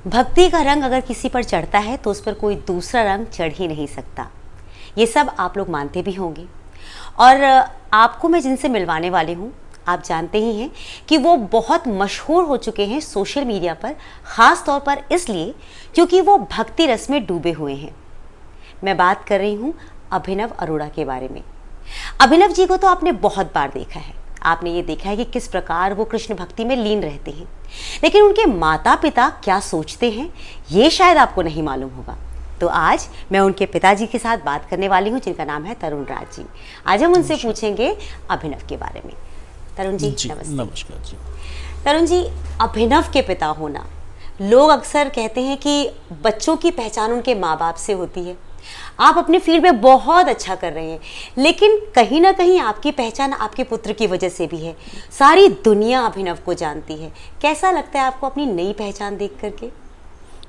भक्ति का रंग अगर किसी पर चढ़ता है तो उस पर कोई दूसरा रंग चढ़ ही नहीं सकता। ये सब आप लोग मानते भी होंगे। और आपको मैं जिनसे मिलवाने वाली हूँ, आप जानते ही हैं कि वो बहुत मशहूर हो चुके हैं सोशल मीडिया पर, ख़ास तौर पर इसलिए क्योंकि वो भक्ति रस में डूबे हुए हैं। मैं बात कर रही हूँ अभिनव अरोड़ा के बारे में। अभिनव जी को तो आपने बहुत बार देखा है। आपने ये देखा है कि किस प्रकार वो कृष्ण भक्ति में लीन रहते हैं, लेकिन उनके माता पिता क्या सोचते हैं ये शायद आपको नहीं मालूम होगा। तो आज मैं उनके पिताजी के साथ बात करने वाली हूँ, जिनका नाम है तरुण राज जी। आज हम उनसे पूछेंगे अभिनव के बारे में। तरुण जी नमस्ते। नमस्कार जी। तरुण जी, अभिनव के पिता होना, लोग अक्सर कहते हैं कि बच्चों की पहचान उनके माँ बाप से होती है। आप अपने फील्ड में बहुत अच्छा कर रहे हैं, लेकिन कहीं ना कहीं आपकी पहचान आपके पुत्र की वजह से भी है। सारी दुनिया अभिनव को जानती है। कैसा लगता है आपको अपनी नई पहचान देख करके?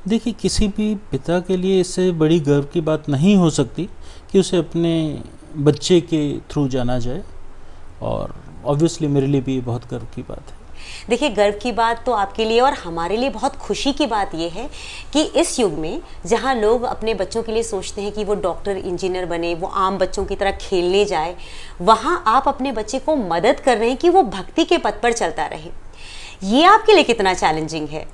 देखिए, किसी भी पिता के लिए इससे बड़ी गर्व की बात नहीं हो सकती कि उसे अपने बच्चे के थ्रू जाना जाए, और ऑब्वियसली मेरे लिए भी ये बहुत गर्व की बात है। देखिए, गर्व की बात तो आपके लिए और हमारे लिए बहुत खुशी की बात यह है कि इस युग में जहां लोग अपने बच्चों के लिए सोचते हैं कि वो डॉक्टर इंजीनियर बने, वो आम बच्चों की तरह खेलने जाए, वहां आप अपने बच्चे को मदद कर रहे हैं कि वो भक्ति के पथ पर चलता रहे। ये आपके लिए कितना चैलेंजिंग है?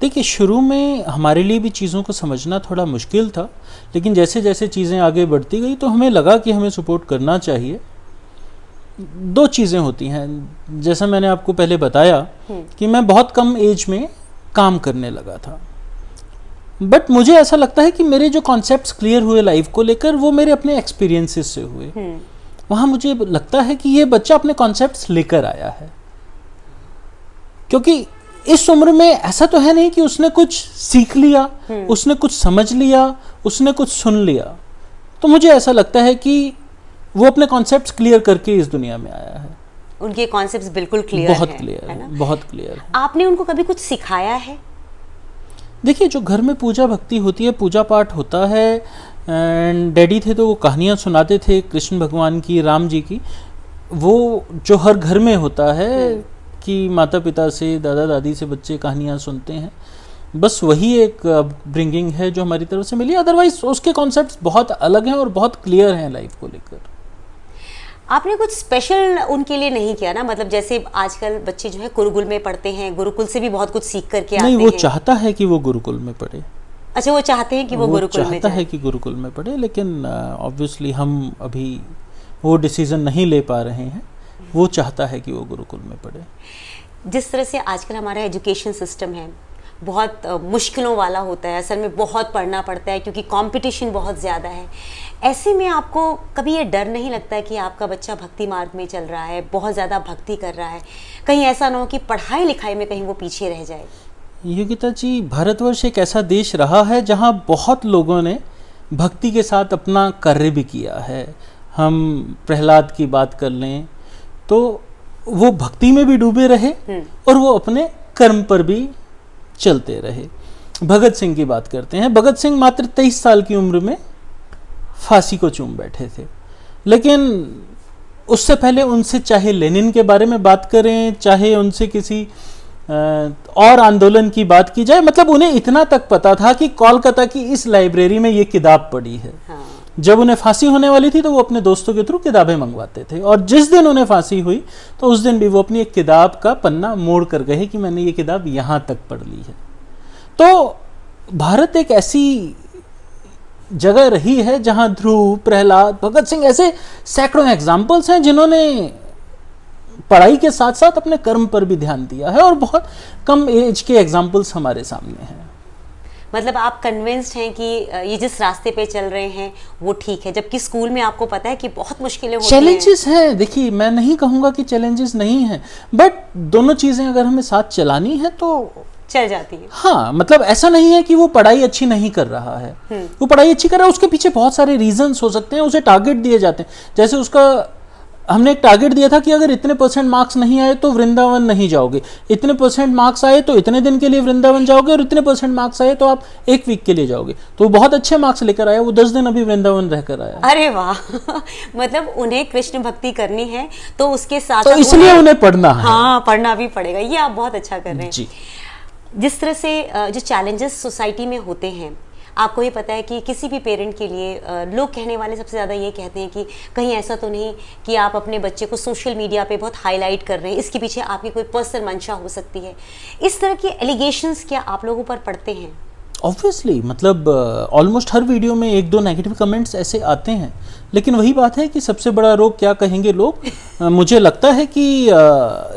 देखिए, शुरू में हमारे लिए भी चीज़ों को समझना थोड़ा मुश्किल था, लेकिन जैसे जैसे चीज़ें आगे बढ़ती गई तो हमें लगा कि हमें सपोर्ट करना चाहिए। दो चीज़ें होती हैं, जैसा मैंने आपको पहले बताया कि मैं बहुत कम एज में काम करने लगा था, बट मुझे ऐसा लगता है कि मेरे जो कॉन्सेप्ट्स क्लियर हुए लाइफ को लेकर, वो मेरे अपने एक्सपीरियंसेस से हुए। वहाँ मुझे लगता है कि ये बच्चा अपने कॉन्सेप्ट्स लेकर आया है, क्योंकि इस उम्र में ऐसा तो है नहीं कि उसने कुछ सीख लिया, उसने कुछ समझ लिया, उसने कुछ सुन लिया। तो मुझे ऐसा लगता है कि वो अपने कॉन्सेप्ट्स क्लियर करके इस दुनिया में आया है। उनके कॉन्सेप्ट्स बिल्कुल क्लियर हैं, बहुत क्लियर है, बहुत क्लियर है। आपने उनको कभी कुछ सिखाया है? देखिए, जो घर में पूजा भक्ति होती है, पूजा पाठ होता है, एंड डैडी थे तो वो कहानियाँ सुनाते थे कृष्ण भगवान की, राम जी की। वो जो हर घर में होता है कि माता पिता से, दादा दादी से बच्चे कहानियाँ सुनते हैं, बस वही एक ब्रिंगिंग है जो हमारी तरफ से मिली। अदरवाइज उसके कॉन्सेप्ट्स बहुत अलग हैं और बहुत क्लियर हैं लाइफ को लेकर। आपने कुछ स्पेशल उनके लिए नहीं किया ना? मतलब जैसे आजकल बच्चे जो है गुरुकुल में पढ़ते हैं, गुरुकुल से भी बहुत कुछ सीख करके आते हैं। नहीं, वो चाहता है कि वो गुरुकुल में पढ़े। अच्छा, वो चाहते हैं कि वो गुरुकुल में चाहता है कि गुरुकुल में पढ़े, लेकिन ऑब्वियसली हम अभी वो डिसीजन नहीं ले पा रहे हैं। वो चाहता है कि वो गुरुकुल में पढ़े। जिस तरह से आजकल हमारा एजुकेशन सिस्टम है, बहुत मुश्किलों वाला होता है, असल में बहुत पढ़ना पड़ता है क्योंकि कंपटीशन बहुत ज़्यादा है। ऐसे में आपको कभी ये डर नहीं लगता है कि आपका बच्चा भक्ति मार्ग में चल रहा है, बहुत ज़्यादा भक्ति कर रहा है, कहीं ऐसा ना हो कि पढ़ाई लिखाई में कहीं वो पीछे रह जाए? योगिता जी, भारतवर्ष एक ऐसा देश रहा है जहाँ बहुत लोगों ने भक्ति के साथ अपना कार्य भी किया है। हम प्रहलाद की बात कर लें तो वो भक्ति में भी डूबे रहे और वो अपने कर्म पर भी चलते रहे। भगत सिंह की बात करते हैं। भगत सिंह मात्र 23 साल की उम्र में फांसी को चूम बैठे थे, लेकिन उससे पहले उनसे चाहे लेनिन के बारे में बात करें, चाहे उनसे किसी और आंदोलन की बात की जाए, मतलब उन्हें इतना तक पता था कि कोलकाता की इस लाइब्रेरी में ये किताब पढ़ी है। जब उन्हें फांसी होने वाली थी तो वो अपने दोस्तों के थ्रू किताबें मंगवाते थे, और जिस दिन उन्हें फांसी हुई तो उस दिन भी वो अपनी एक किताब का पन्ना मोड़ कर गए कि मैंने ये किताब यहाँ तक पढ़ ली है। तो भारत एक ऐसी जगह रही है जहाँ ध्रुव, प्रहलाद, भगत सिंह, ऐसे सैकड़ों एग्जाम्पल्स हैं जिन्होंने पढ़ाई के साथ साथ अपने कर्म पर भी ध्यान दिया है, और बहुत कम एज के एग्जाम्पल्स हमारे सामने हैं। मतलब आप कन्विंस्ड हैं कि ये जिस रास्ते पे चल रहे हैं वो ठीक है, जबकि स्कूल में आपको पता है कि बहुत मुश्किलें होती हैं। चैलेंजेस हैं। देखिए, मैं नहीं कहूँगा कि चैलेंजेस नहीं हैं, बट दोनों चीज़ें अगर हमें साथ चलानी है तो चल जाती है। हाँ, मतलब ऐसा नहीं है कि वो पढ़ाई अच्छी नहीं कर रहा है। वो पढ़ाई अच्छी कर रहा है, उसके पीछे बहुत सारे रीजंस हो सकते हैं, उसे टारगेट दिए जाते हैं। जैसे उसका हमने एक टारगेट दिया था कि अगर इतने % मार्क्स नहीं आए तो वृंदावन नहीं जाओगे, इतने % मार्क्स आए तो इतने दिन के लिए वृंदावन जाओगे, और इतने % मार्क्स आए तो आप 1 वीक के लिए जाओगे। तो बहुत अच्छे मार्क्स लेकर आया, वो 10 दिन अभी वृंदावन रहकर आया। अरे वाह मतलब उन्हें कृष्ण भक्ति करनी है तो उसके साथ तो इसलिए उन्हें पढ़ना है। हाँ, पढ़ना भी पड़ेगा। ये आप बहुत अच्छा कर रहे हैं जी। जिस तरह से जो चैलेंजेस सोसाइटी में होते हैं, आपको ये पता है कि किसी भी पेरेंट के लिए लोग कहने वाले सबसे ज़्यादा ये कहते हैं कि कहीं ऐसा तो नहीं कि आप अपने बच्चे को सोशल मीडिया पे बहुत हाईलाइट कर रहे हैं, इसके पीछे आपकी कोई पर्सनल मंशा हो सकती है। इस तरह के एलिगेशंस क्या आप लोगों पर पड़ते हैं? ऑब्वियसली, मतलब ऑलमोस्ट हर वीडियो में 1-2 नेगेटिव कमेंट्स ऐसे आते हैं, लेकिन वही बात है कि सबसे बड़ा रोग क्या कहेंगे लोग। मुझे लगता है कि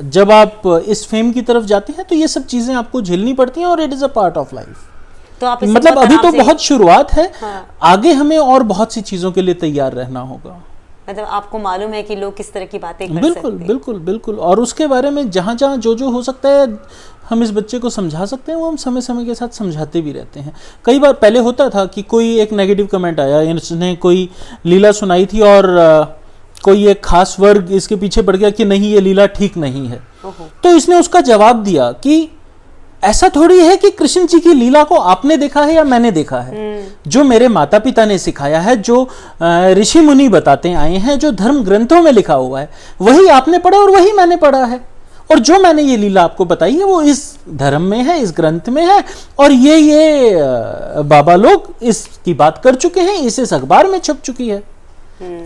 जब आप इस फेम की तरफ जाते हैं तो ये सब चीज़ें आपको झेलनी पड़ती हैं और it is a part of life. तो आप मतलब अभी तो बहुत शुरुआत है। हाँ। आगे हमें और बहुत सी चीज़ों के लिए तैयार रहना होगा। मतलब आपको मालूम है कि लोग किस तरह की बातें कर बिल्कुल सकते हैं। बिल्कुल बिल्कुल, और उसके बारे में जहाँ जहाँ जो हो सकता है हम इस बच्चे को समझा सकते हैं वो हम समय समय के साथ समझाते भी रहते हैं। कई बार पहले होता था कि कोई एक नेगेटिव कमेंट आया, इसने कोई लीला सुनाई थी और कोई एक खास वर्ग इसके पीछे पड़ गया कि नहीं ये लीला ठीक नहीं है, तो इसने उसका जवाब दिया कि ऐसा थोड़ी है कि कृष्ण जी की लीला को आपने देखा है या मैंने देखा है। जो मेरे माता पिता ने सिखाया है, जो ऋषि मुनि बताते आए हैं, जो धर्म ग्रंथों में लिखा हुआ है, वही आपने पढ़ा और वही मैंने पढ़ा है। और जो मैंने ये लीला आपको बताई है वो इस धर्म में है, इस ग्रंथ में है, और ये बाबा लोग इसकी बात कर चुके हैं, इस अखबार में छप चुकी है।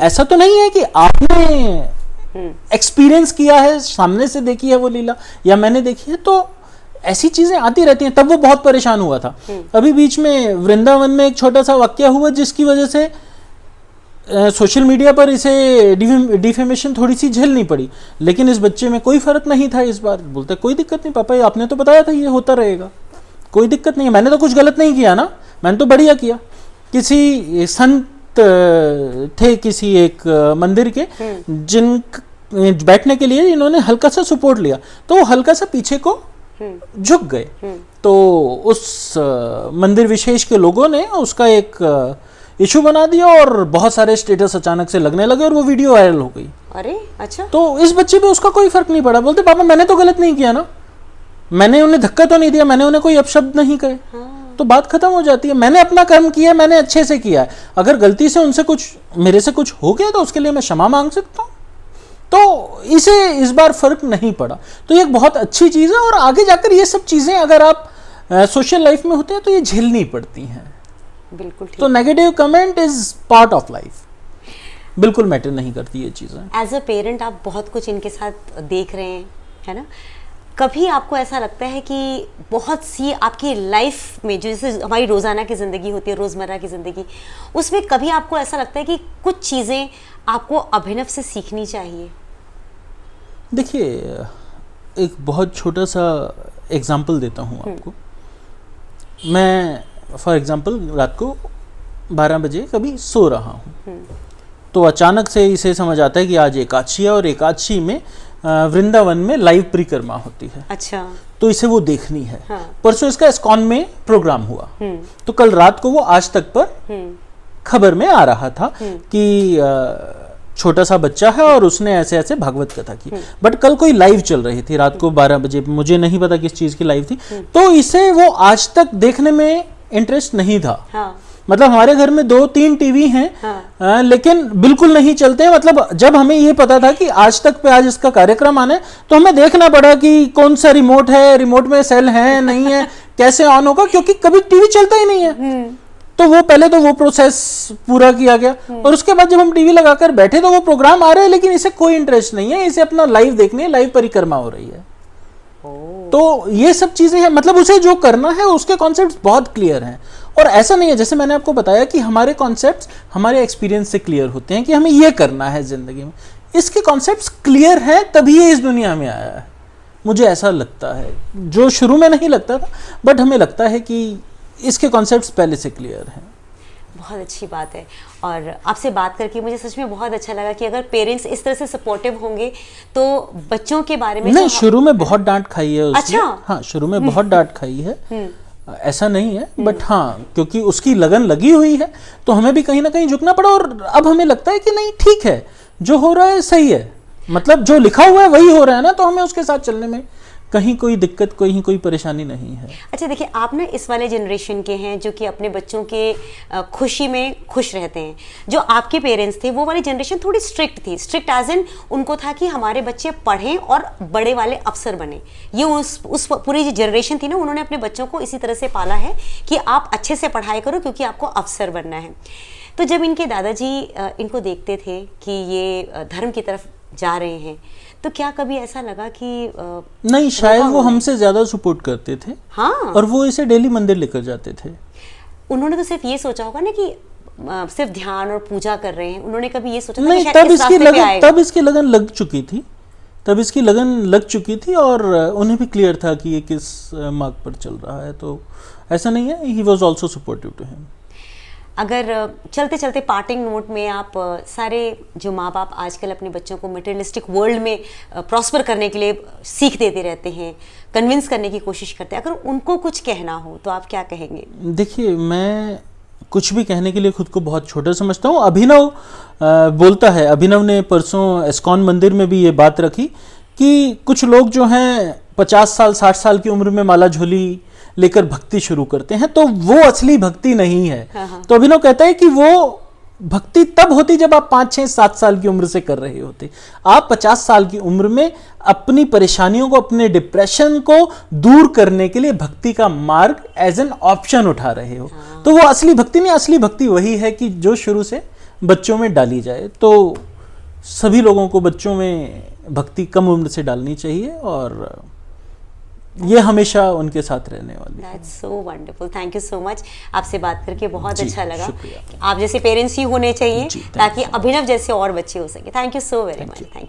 ऐसा तो नहीं है कि आपने एक्सपीरियंस किया है, सामने से देखी है वो लीला या मैंने देखी है। तो ऐसी चीजें आती रहती हैं। तब वो बहुत परेशान हुआ था। अभी बीच में वृंदावन में एक छोटा सा वाक्य हुआ जिसकी वजह से सोशल मीडिया पर इसे डिफेमेशन थोड़ी सी झेलनी पड़ी, लेकिन इस बच्चे में कोई फर्क नहीं था। इस बार बोलते कोई दिक्कत नहीं पापा, आपने तो बताया था ये होता रहेगा, कोई दिक्कत नहीं है, मैंने तो कुछ गलत नहीं किया ना, मैंने तो बढ़िया किया। किसी संत थे किसी एक मंदिर के, जिन बैठने के लिए इन्होंने हल्का सा सपोर्ट लिया, तो वो हल्का सा पीछे को झुक गए। तो उस मंदिर विशेष के लोगों ने उसका एक इशू बना दिया और बहुत सारे स्टेटस अचानक से लगने लगे और वो वीडियो वायरल हो गई। अरे अच्छा। तो इस बच्चे पे उसका कोई फर्क नहीं पड़ा। बोलते पापा मैंने तो गलत नहीं किया ना, मैंने उन्हें धक्का तो नहीं दिया, मैंने उन्हें कोई अपशब्द नहीं कहे। हाँ। तो बात खत्म हो जाती है। मैंने अपना कर्म किया, मैंने अच्छे से किया है। अगर गलती से उनसे कुछ मेरे से कुछ हो गया तो उसके लिए मैं क्षमा मांग सकता हूँ। तो इसे इस बार फर्क नहीं पड़ा। तो ये एक बहुत अच्छी चीज़ है और आगे जाकर ये सब चीज़ें अगर आप सोशल लाइफ में होते हैं तो ये झेलनी पड़ती हैं। बिल्कुल ठीक। तो negative comment is part of life, बिल्कुल मैटर नहीं करती ये चीज़ें। एज अ पेरेंट आप बहुत कुछ इनके साथ देख रहे हैं, है ना? कभी आपको ऐसा लगता है कि बहुत सी आपकी लाइफ में जो जैसे हमारी रोज़ाना की ज़िंदगी होती है, रोज़मर्रा की ज़िंदगी, उसमें कभी आपको ऐसा लगता है कि कुछ चीज़ें आपको अभिनव से सीखनी चाहिए? देखिए, एक बहुत छोटा सा एग्जाम्पल देता हूँ आपको। मैं फॉर एग्जाम्पल रात को 12 बजे कभी सो रहा हूँ, तो अचानक से इसे समझ आता है कि आज एकादशी है और एकादशी में वृंदावन में लाइव परिक्रमा होती है। अच्छा। तो इसे वो देखनी है। हाँ। परसों इसका इस्कॉन में प्रोग्राम हुआ, तो कल रात को वो आज तक पर खबर में आ रहा था कि छोटा सा बच्चा है और उसने ऐसे ऐसे भागवत कथा की। बट कल कोई लाइव चल रही थी रात को 12 बजे, मुझे नहीं पता किस चीज की लाइव थी। तो इसे वो आज तक देखने में इंटरेस्ट नहीं था। हाँ। मतलब हमारे घर में 2-3 टीवी हैं। हाँ। लेकिन बिल्कुल नहीं चलते। मतलब जब हमें ये पता था कि आज तक पे आज इसका कार्यक्रम आने, तो हमें देखना पड़ा कि कौन सा रिमोट है, रिमोट में सेल है नहीं है, कैसे ऑन होगा, क्योंकि कभी टीवी चलता ही नहीं है। तो वो पहले तो वो प्रोसेस पूरा किया गया और उसके बाद जब हम टीवी लगाकर बैठे तो वो प्रोग्राम आ रहे हैं, लेकिन इसे कोई इंटरेस्ट नहीं है, इसे अपना लाइव देखनी है, लाइव परिक्रमा हो रही है। तो ये सब चीजें हैं। मतलब उसे जो करना है उसके कॉन्सेप्ट्स बहुत क्लियर हैं। और ऐसा नहीं है, जैसे मैंने आपको बताया कि हमारे कॉन्सेप्ट्स हमारे एक्सपीरियंस से क्लियर होते हैं कि हमें ये करना है जिंदगी में। इसके कॉन्सेप्ट्स क्लियर हैं तभी ये इस दुनिया में आया है, मुझे ऐसा लगता है। जो शुरू में नहीं लगता था, बट हमें लगता है कि इसके कॉन्सेप्ट्स पहले से क्लियर हैं। बहुत अच्छी बात है। और आपसे बात करके मुझे सच में बहुत अच्छा लगा कि अगर पेरेंट्स इस तरह से सपोर्टिव होंगे तो बच्चों के बारे में नहीं, शुरू में बहुत डांट खाई है उसने। अच्छा। हाँ, शुरू में बहुत डांट खाई है, ऐसा नहीं है। बट हाँ, क्योंकि उसकी लगन लगी हुई है तो हमें भी कहीं ना कहीं झुकना पड़ा। और अब हमें लगता है कि नहीं, ठीक है, जो हो रहा है सही है, मतलब जो लिखा हुआ है वही हो रहा है ना, तो हमें उसके साथ चलने में कहीं कोई दिक्कत, कहीं कोई परेशानी नहीं है। अच्छा देखिए, आप ना इस वाले जनरेशन के हैं जो कि अपने बच्चों के खुशी में खुश रहते हैं। जो आपके पेरेंट्स थे वो वाली जनरेशन थोड़ी स्ट्रिक्ट थी, स्ट्रिक्ट एज इन उनको था कि हमारे बच्चे पढ़ें और बड़े वाले अफसर बने। ये उस पूरी जो जनरेशन थी ना, उन्होंने अपने बच्चों को इसी तरह से पाला है कि आप अच्छे से पढ़ाई करो क्योंकि आपको अफसर बनना है। तो जब इनके दादाजी इनको देखते थे कि ये धर्म की तरफ जा रहे हैं, तो क्या कभी ऐसा लगा कि नहीं, शायद वो हमसे ज्यादा सपोर्ट करते थे। हाँ, और वो इसे डेली मंदिर लेकर जाते थे। उन्होंने तो सिर्फ ये सोचा होगा ना कि सिर्फ ध्यान और पूजा कर रहे हैं, उन्होंने कभी ये सोचा था नहीं, कि शायद इस रास्ते पे आएगा। तब इसकी लगन लग चुकी थी, और उन्हें भी क्लियर था कि ये किस मार्ग पर चल रहा है। तो ऐसा नहीं है, he was also supportive to him. अगर चलते चलते पार्टिंग नोट में आप सारे जो माँ बाप आजकल अपने बच्चों को मटेरियलिस्टिक वर्ल्ड में प्रॉस्पर करने के लिए सीख देते रहते हैं, कन्विंस करने की कोशिश करते हैं, अगर उनको कुछ कहना हो तो आप क्या कहेंगे? देखिए, मैं कुछ भी कहने के लिए खुद को बहुत छोटा समझता हूँ। अभिनव बोलता है, अभिनव ने परसों एस्कॉन मंदिर में भी ये बात रखी कि कुछ लोग जो हैं 50 साल 60 साल की उम्र में माला झोली लेकर भक्ति शुरू करते हैं, तो वो असली भक्ति नहीं है। हाँ। तो अभिनव कहता है कि वो भक्ति तब होती जब आप 5 6 7 साल की उम्र से कर रहे होते। आप 50 साल की उम्र में अपनी परेशानियों को, अपने डिप्रेशन को दूर करने के लिए भक्ति का मार्ग एज एन ऑप्शन उठा रहे हो। हाँ। तो वो असली भक्ति नहीं, असली भक्ति वही है कि जो शुरू से बच्चों में डाली जाए। तो सभी लोगों को बच्चों में भक्ति कम उम्र से डालनी चाहिए और ये हमेशा उनके साथ रहने वाली है। That's so wonderful. Thank you so much. आपसे बात करके बहुत अच्छा लगा। शुक्रिया। आप जैसे पेरेंट्स ही होने चाहिए जी, thank ताकि you so much. अभिनव जैसे और बच्चे हो सके। Thank you so very much. Thank you.